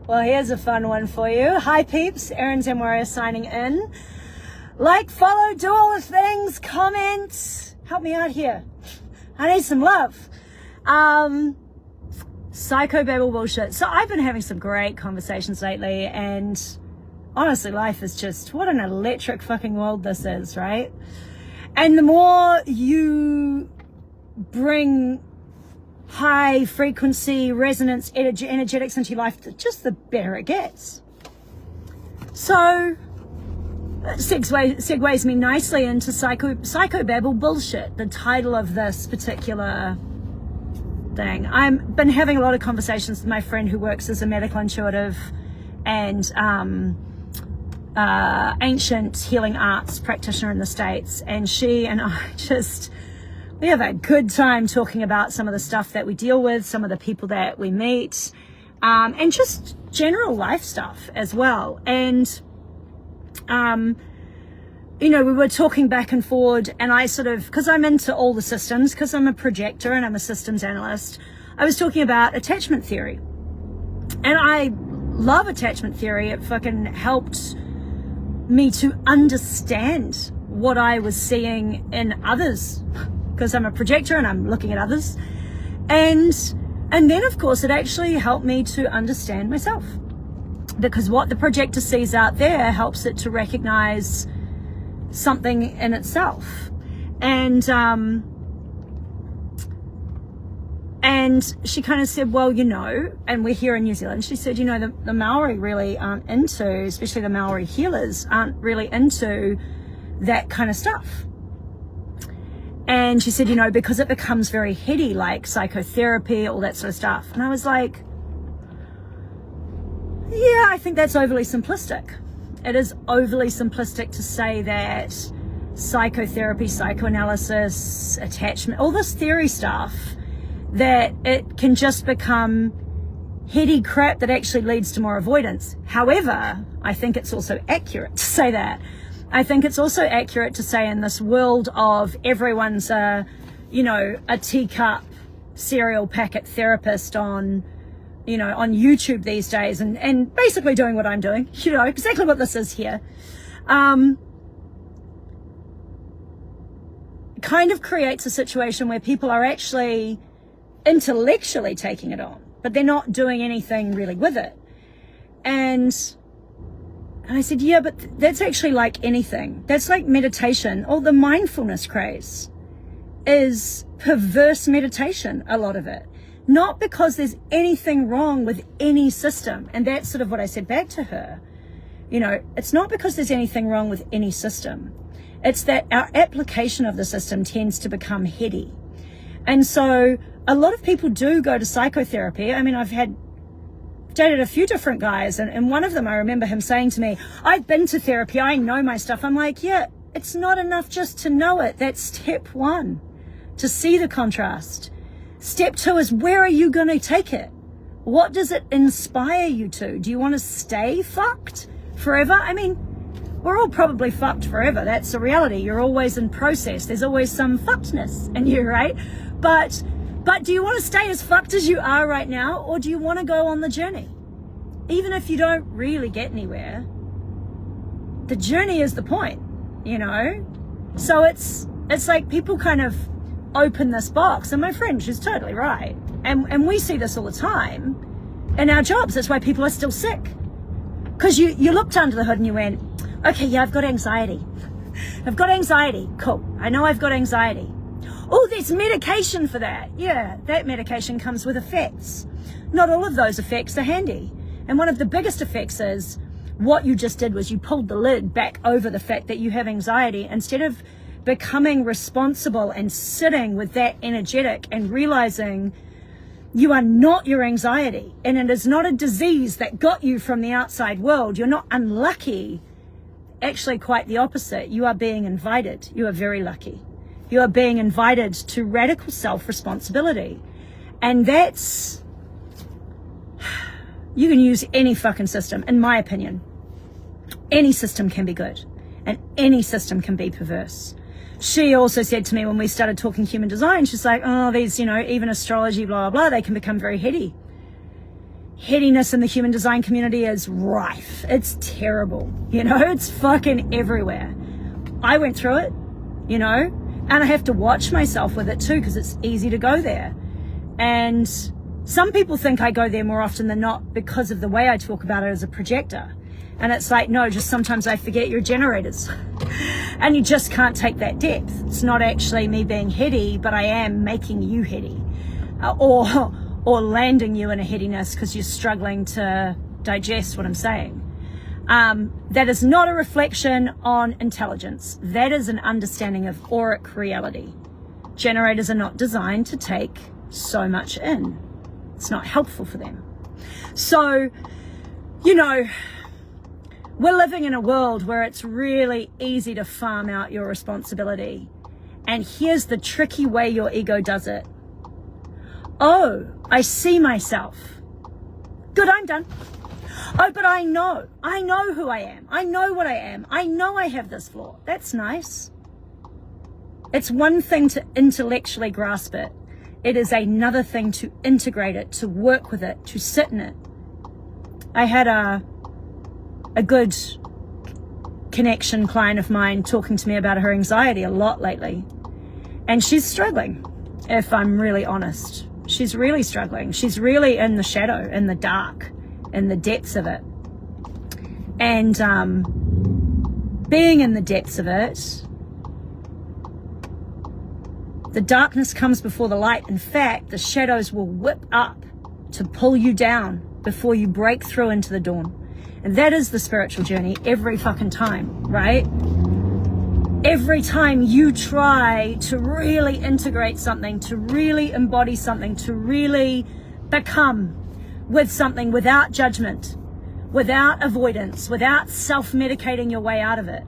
Well, here's a fun one for you. Hi peeps, Erin Zamora signing in. Like, follow, do all the things, comment, help me out here. I need some love. Psychobabble bullshit. So I've been having some great conversations lately, and honestly, life is just, what an electric fucking world this is, right? And the more you bring high frequency resonance energetics into your life, just the better it gets. So that segues me nicely into Psychobabble bullshit, the title of this particular thing. I've been having a lot of conversations with my friend who works as a medical intuitive and ancient healing arts practitioner in the States, and she and I we have a good time talking about some of the stuff that we deal with, some of the people that we meet, and just general life stuff as well. And we were talking back and forward, and I because I'm into all the systems, because I'm a projector and I'm a systems analyst, I was talking about attachment theory. And I love attachment theory. It fucking helped me to understand what I was seeing in others, because I'm a projector and I'm looking at others. And then, of course, it actually helped me to understand myself, because what the projector sees out there helps it to recognize something in itself. And she kind of said, well, and we're here in New Zealand, she said, the Maori really aren't into, especially the Maori healers, aren't really into that kind of stuff. And she said, because it becomes very heady, like psychotherapy, all that sort of stuff. And I was like, yeah, I think that's overly simplistic. It is overly simplistic to say that psychotherapy, psychoanalysis, attachment, all this theory stuff, that it can just become heady crap that actually leads to more avoidance. However, I think it's also accurate to say that. I think it's also accurate to say, in this world of everyone's a teacup cereal packet therapist on YouTube these days, and basically doing what I'm doing, exactly what this is here, kind of creates a situation where people are actually intellectually taking it on, but they're not doing anything really with it. And I said, yeah, but that's actually like anything. That's like meditation, or the mindfulness craze is perverse meditation, a lot of it. Not because there's anything wrong with any system. And that's sort of what I said back to her. It's not because there's anything wrong with any system. It's that our application of the system tends to become heady. And so a lot of people do go to psychotherapy. I mean, I've dated a few different guys, and one of them, I remember him saying to me, I've been to therapy, I know my stuff. I'm like, yeah, it's not enough just to know it. That's step one, to see the contrast. Step two is, where are you going to take it? What does it inspire you to? Do you want to stay fucked forever? I mean, we're all probably fucked forever. That's the reality. You're always in process. There's always some fuckedness in you, right? But do you want to stay as fucked as you are right now, or do you want to go on the journey? Even if you don't really get anywhere, the journey is the point, So it's like people kind of open this box, and my friend, she's totally right. And we see this all the time in our jobs. That's why people are still sick. Because you looked under the hood and you went, okay, yeah, I've got anxiety. I've got anxiety. Cool. I know I've got anxiety. Oh, there's medication for that. Yeah, that medication comes with effects. Not all of those effects are handy. And one of the biggest effects is what you just did was you pulled the lid back over the fact that you have anxiety, instead of becoming responsible and sitting with that energetic and realizing you are not your anxiety, and it is not a disease that got you from the outside world. You're not unlucky. Actually, quite the opposite. You are being invited. You are very lucky. You are being invited to radical self-responsibility. And that's, you can use any fucking system, in my opinion. Any system can be good, and any system can be perverse. She also said to me when we started talking human design, she's like, oh, these, even astrology, blah, blah, blah, they can become very heady. headiness in the human design community is rife. It's terrible. You know, it's fucking everywhere. I went through it, you know, and I have to watch myself with it too, because it's easy to go there. And some people think I go there more often than not because of the way I talk about it as a projector. And it's like, no, just sometimes I forget you're generators. And you just can't take that depth. It's not actually me being heady, but I am making you heady. Or landing you in a headiness because you're struggling to digest what I'm saying. That is not a reflection on intelligence. That is an understanding of auric reality. Generators are not designed to take so much in. It's not helpful for them. So, you know, we're living in a world where it's really easy to farm out your responsibility. And here's the tricky way your ego does it. Oh, I see myself. Good, I'm done. Oh, but I know who I am. I know what I am. I know I have this flaw. That's nice. It's one thing to intellectually grasp it. It is another thing to integrate it, to work with it, to sit in it. I had a good connection client of mine talking to me about her anxiety a lot lately. And she's struggling, if I'm really honest. She's really struggling. She's really in the shadow, in the dark, in the depths of it. And being in the depths of it, the darkness comes before the light. In fact, the shadows will whip up to pull you down before you break through into the dawn. And that is the spiritual journey every fucking time, right? Every time you try to really integrate something, to really embody something, to really become with something without judgment, without avoidance, without self-medicating your way out of it,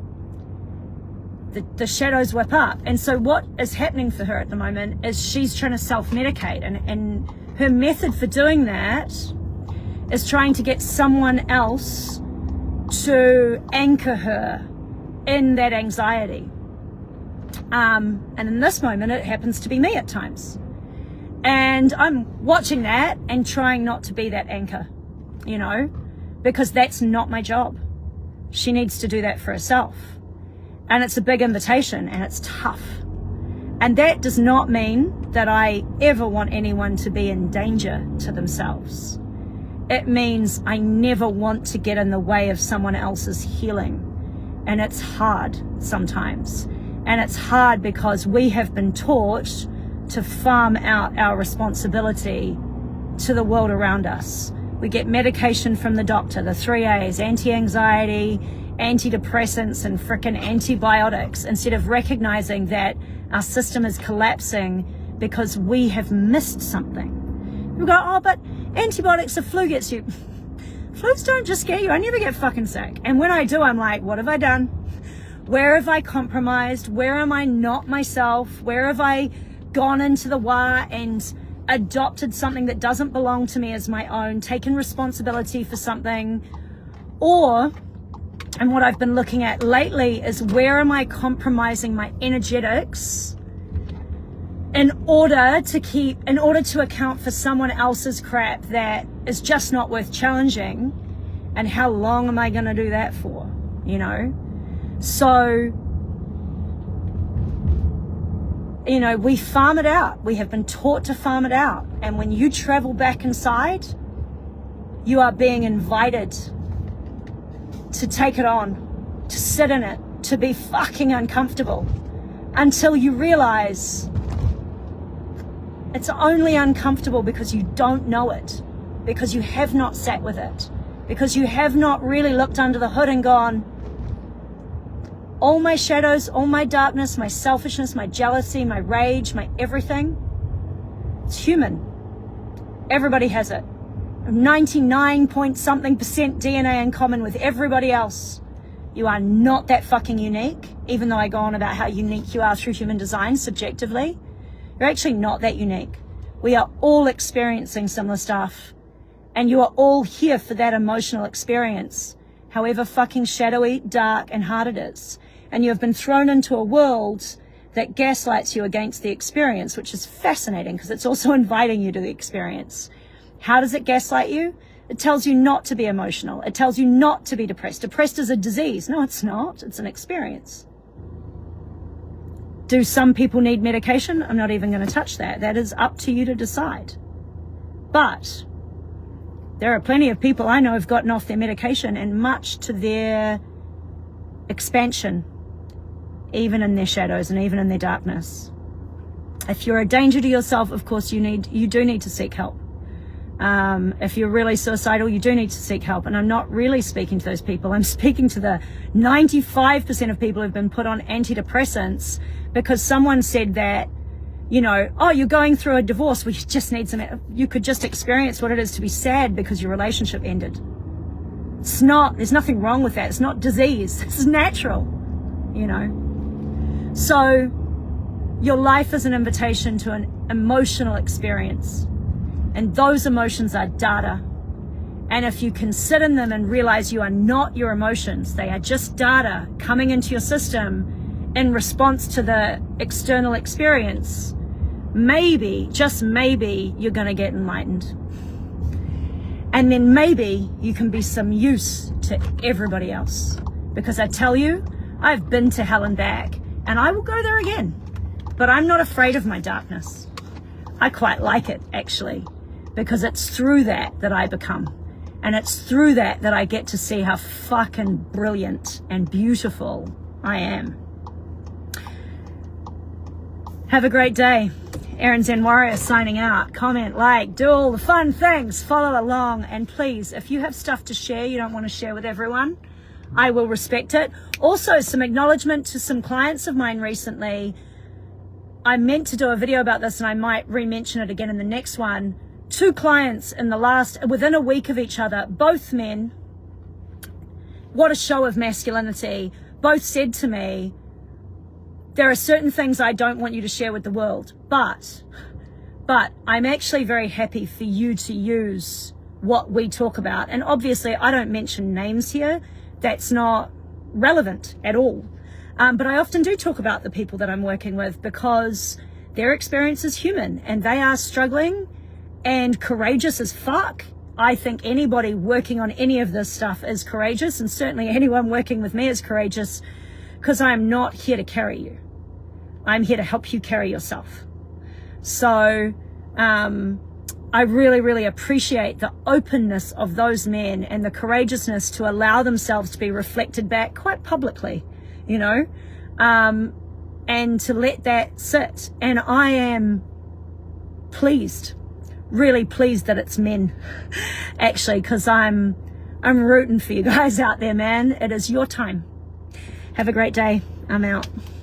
the shadows whip up. And so what is happening for her at the moment is she's trying to self-medicate. And her method for doing that is trying to get someone else to anchor her in that anxiety. And in this moment, it happens to be me at times. And I'm watching that and trying not to be that anchor, you know, because that's not my job. She needs to do that for herself. And it's a big invitation and it's tough. And that does not mean that I ever want anyone to be in danger to themselves. It means I never want to get in the way of someone else's healing. And it's hard sometimes. And it's hard because we have been taught to farm out our responsibility to the world around us. We get medication from the doctor, the 3 A's, anti-anxiety, antidepressants, and frickin' antibiotics, instead of recognizing that our system is collapsing because we have missed something. We go, oh, but antibiotics, if flu gets you. Flus don't just get you. I never get fucking sick. And when I do, I'm like, what have I done? Where have I compromised? Where am I not myself? Where have I gone into the wah and adopted something that doesn't belong to me as my own, taken responsibility for something? Or, and what I've been looking at lately is, where am I compromising my energetics in order to account for someone else's crap that is just not worth challenging? And how long am I going to do that for? You know? So, you know, we farm it out. We have been taught to farm it out. And when you travel back inside, you are being invited to take it on, to sit in it, to be fucking uncomfortable, until you realize it's only uncomfortable because you don't know it, because you have not sat with it, because you have not really looked under the hood and gone, all my shadows, all my darkness, my selfishness, my jealousy, my rage, my everything, it's human. Everybody has it. 99 point something % DNA in common with everybody else. You are not that fucking unique, even though I go on about how unique you are through human design subjectively. You're actually not that unique. We are all experiencing similar stuff, and you are all here for that emotional experience, however fucking shadowy, dark, and hard it is. And you have been thrown into a world that gaslights you against the experience, which is fascinating because it's also inviting you to the experience. How does it gaslight you? It tells you not to be emotional. It tells you not to be depressed. Depressed is a disease. No, it's not. It's an experience. Do some people need medication? I'm not even going to touch that. That is up to you to decide. But there are plenty of people I know who've gotten off their medication, and much to their expansion, even in their shadows and even in their darkness. If you're a danger to yourself, of course, you do need to seek help. If you're really suicidal, you do need to seek help. And I'm not really speaking to those people. I'm speaking to the 95% of people who've been put on antidepressants because someone said that, you know, oh, you're going through a divorce. We just need you could just experience what it is to be sad because your relationship ended. It's not, there's nothing wrong with that. It's not disease. It's natural, you know. So your life is an invitation to an emotional experience. And those emotions are data. And if you can sit in them and realize you are not your emotions, they are just data coming into your system in response to the external experience, maybe, just maybe, you're going to get enlightened. And then maybe you can be some use to everybody else. Because I tell you, I've been to hell and back, and I will go there again. But I'm not afraid of my darkness. I quite like it, actually, because it's through that I become. And it's through that I get to see how fucking brilliant and beautiful I am. Have a great day. Erin Zen Warrior signing out. Comment, like, do all the fun things, follow along, and please, if you have stuff to share you don't want to share with everyone, I will respect it. Also, some acknowledgement to some clients of mine recently. I meant to do a video about this and I might re-mention it again in the next one. 2 clients within a week of each other, both men, what a show of masculinity, both said to me, there are certain things I don't want you to share with the world, but I'm actually very happy for you to use what we talk about. And obviously I don't mention names here. That's not relevant at all. But I often do talk about the people that I'm working with because their experience is human and they are struggling and courageous as fuck. I think anybody working on any of this stuff is courageous, and certainly anyone working with me is courageous, because I'm not here to carry you. I'm here to help you carry yourself. So I really, really appreciate the openness of those men and the courageousness to allow themselves to be reflected back quite publicly, you know, and to let that sit. And I am pleased, really pleased that it's men, actually, because I'm rooting for you guys out there, man. It is your time. Have a great day. I'm out.